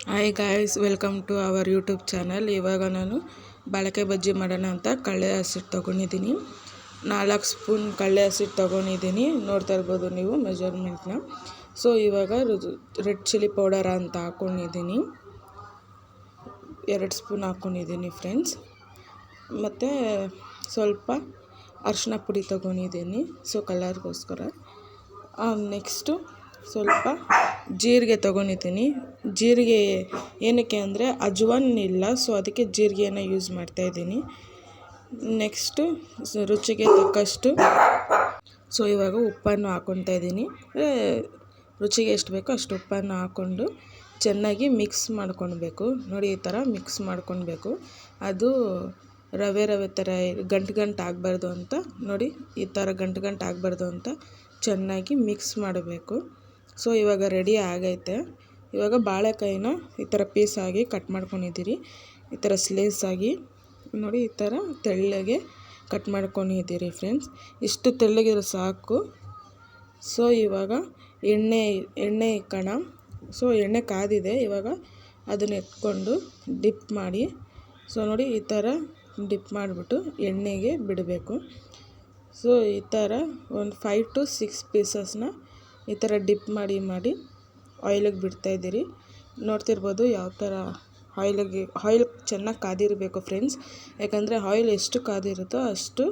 Hi guys, welcome to our YouTube channel. ಇವಾಗ ನಾನು ಬಾಳೆಕಾಯಿ ಬಜ್ಜಿ ಮಾಡೋಣ ಅಂತ ಕಡಲೆ ಹಸಿಟ್ಟು ತೊಗೊಂಡಿದ್ದೀನಿ. 4 ಸ್ಪೂನ್ ಕಡಲೆ ಹಸಿಟ್ಟು ತೊಗೊಂಡಿದ್ದೀನಿ, ನೋಡ್ತಾ ಇರ್ಬೋದು ನೀವು ಮೆಜರ್ಮೆಂಟ್ನ. ಸೊ ಇವಾಗ ರೆಡ್ ಚಿಲ್ಲಿ ಪೌಡರ್ ಅಂತ ಹಾಕ್ಕೊಂಡಿದ್ದೀನಿ, 2 ಸ್ಪೂನ್ ಹಾಕ್ಕೊಂಡಿದ್ದೀನಿ ಫ್ರೆಂಡ್ಸ್. ಮತ್ತು ಸ್ವಲ್ಪ ಅರಿಶಿನ ಪುಡಿ ತೊಗೊಂಡಿದ್ದೀನಿ, ಸೊ ಕಲರ್ಗೋಸ್ಕರ. ನೆಕ್ಸ್ಟು ಸ್ವಲ್ಪ ಜೀರಿಗೆ ತೊಗೊಂಡಿದ್ದೀನಿ. ಜೀರಿಗೆ ಏನಕ್ಕೆ ಅಂದರೆ ಅಜ್ವಾನ್ ಇಲ್ಲ, ಸೊ ಅದಕ್ಕೆ ಜೀರಿಗೆಯನ್ನು ಯೂಸ್ ಮಾಡ್ತಾಯಿದ್ದೀನಿ. ನೆಕ್ಸ್ಟು ರುಚಿಗೆ ತಕ್ಕಷ್ಟು ಸೊ ಇವಾಗ ಉಪ್ಪನ್ನು ಹಾಕ್ಕೊತಾ ಇದ್ದೀನಿ. ರುಚಿಗೆ ಎಷ್ಟು ಬೇಕೋ ಅಷ್ಟು ಉಪ್ಪನ್ನು ಹಾಕ್ಕೊಂಡು ಚೆನ್ನಾಗಿ ಮಿಕ್ಸ್ ಮಾಡ್ಕೊಳ್ಬೇಕು. ನೋಡಿ, ಈ ಥರ ಮಿಕ್ಸ್ ಮಾಡ್ಕೊಳ್ಬೇಕು. ಅದು ರವೆ ಥರ ಗಂಟು ಆಗಬಾರ್ದು ಅಂತ ನೋಡಿ, ಈ ಥರ ಗಂಟು ಆಗಬಾರ್ದು ಅಂತ ಚೆನ್ನಾಗಿ ಮಿಕ್ಸ್ ಮಾಡಬೇಕು. ಸೊ ಇವಾಗ ರೆಡಿ ಆಗೈತೆ. ಇವಾಗ ಬಾಳೆಕಾಯಿನ ಈ ಥರ ಪೀಸಾಗಿ ಕಟ್ ಮಾಡ್ಕೊಂಡಿದ್ದೀರಿ, ಈ ಥರ ಸ್ಲೈಸಾಗಿ ನೋಡಿ, ಈ ಥರ ತೆಳ್ಳಗೆ ಕಟ್ ಮಾಡ್ಕೊಂಡಿದ್ದೀರಿ ಫ್ರೆಂಡ್ಸ್. ಇಷ್ಟು ತೆಳ್ಳಗಿರೋ ಸಾಕು. ಸೊ ಇವಾಗ ಎಣ್ಣೆ ಇಕ್ಕೋಣ. ಸೊ ಎಣ್ಣೆ ಕಾದಿದೆ, ಇವಾಗ ಅದನ್ನ ಎತ್ಕೊಂಡು ಡಿಪ್ ಮಾಡಿ. ಸೊ ನೋಡಿ, ಈ ಥರ ಡಿಪ್ ಮಾಡಿಬಿಟ್ಟು ಎಣ್ಣೆಗೆ ಬಿಡಬೇಕು. ಸೊ ಈ ಥರ ಒಂದು 5 to 6 ಪೀಸಸ್ನ ಈ ಥರ ಡಿಪ್ ಮಾಡಿ ಆಯಿಲಿಗೆ ಬಿಡ್ತಾಯಿದ್ದೀರಿ. ನೋಡ್ತಿರ್ಬೋದು ಯಾವ ಥರ ಆಯಿಲ್ ಚೆನ್ನಾಗಿ ಕಾದಿರಬೇಕು ಫ್ರೆಂಡ್ಸ್. ಯಾಕಂದರೆ ಆಯಿಲ್ ಎಷ್ಟು ಕಾದಿರುತ್ತೋ ಅಷ್ಟು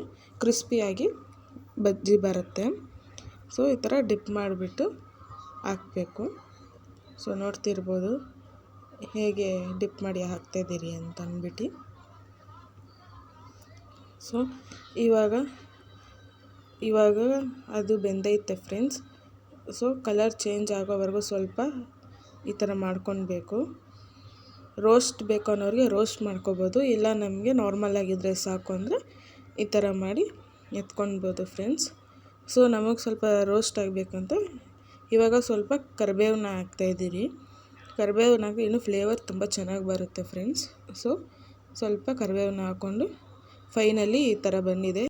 ಕ್ರಿಸ್ಪಿಯಾಗಿ ಬಜ್ಜಿ ಬರುತ್ತೆ. ಸೊ ಈ ಥರ ಡಿಪ್ ಮಾಡಿಬಿಟ್ಟು ಹಾಕಬೇಕು. ಸೊ ನೋಡ್ತಿರ್ಬೋದು ಹೇಗೆ ಡಿಪ್ ಮಾಡಿ ಹಾಕ್ತಾಯಿದ್ದೀರಿ ಅಂತ ಅಂದ್ಬಿಟ್ಟು. ಸೊ ಇವಾಗ ಅದು ಬೆಂದೈತೆ ಫ್ರೆಂಡ್ಸ್. ಸೊ ಕಲರ್ ಚೇಂಜ್ ಆಗೋವರೆಗೂ ಸ್ವಲ್ಪ ಈ ಥರ ಮಾಡ್ಕೊಳ್ಬೇಕು. ರೋಸ್ಟ್ ಬೇಕು ಅನ್ನೋರಿಗೆ ರೋಸ್ಟ್ ಮಾಡ್ಕೋಬೋದು, ಇಲ್ಲ ನಮಗೆ ನಾರ್ಮಲ್ ಆಗಿದ್ದರೆ ಸಾಕು ಅಂದರೆ ಈ ಥರ ಮಾಡಿ ಎತ್ಕೊಳ್ಬೋದು ಫ್ರೆಂಡ್ಸ್. ಸೊ ನಮಗೆ ಸ್ವಲ್ಪ ರೋಸ್ಟ್ ಆಗಬೇಕಂತ ಇವಾಗ ಸ್ವಲ್ಪ ಕರಿಬೇವನ್ನ ಹಾಕ್ತಾಯಿದ್ದೀರಿ. ಕರಿಬೇವನ್ನ ಹಾಕಿ ಇನ್ನೂ ಫ್ಲೇವರ್ ತುಂಬ ಚೆನ್ನಾಗಿ ಬರುತ್ತೆ ಫ್ರೆಂಡ್ಸ್. ಸೊ ಸ್ವಲ್ಪ ಕರಿಬೇವನ್ನ ಹಾಕ್ಕೊಂಡು ಫೈನಲಿ ಈ ಥರ ಬಂದಿದೆ.